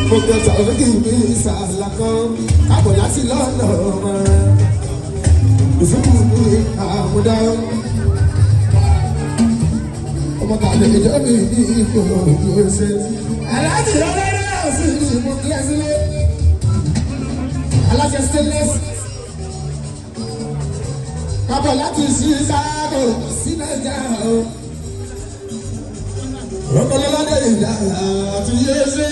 Gbogbo sọ̀rọ̀ kí n bí ìsàlákọ́ kábọ̀ láti lọ́nà ọmọ ìfúkú ní àmúdá ọmọ tàbí ìjọ mi ní ipò òjò ṣe. Aláàjì ọlọ́rẹ́ ọ̀sìn ní ìmú kílẹ̀sílẹ̀ aláṣẹ stainless kábọ̀ láti ṣí sáàbò sí Nàìjíríà o. Rọ́pọ̀lọ́lọ́dẹ ìjà àti yé ṣe.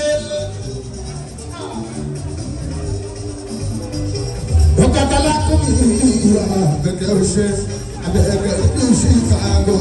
Okatala kumi ya gẹ́gẹ́ ọṣẹ abẹ́gẹ́ ìṣe ìfàgò.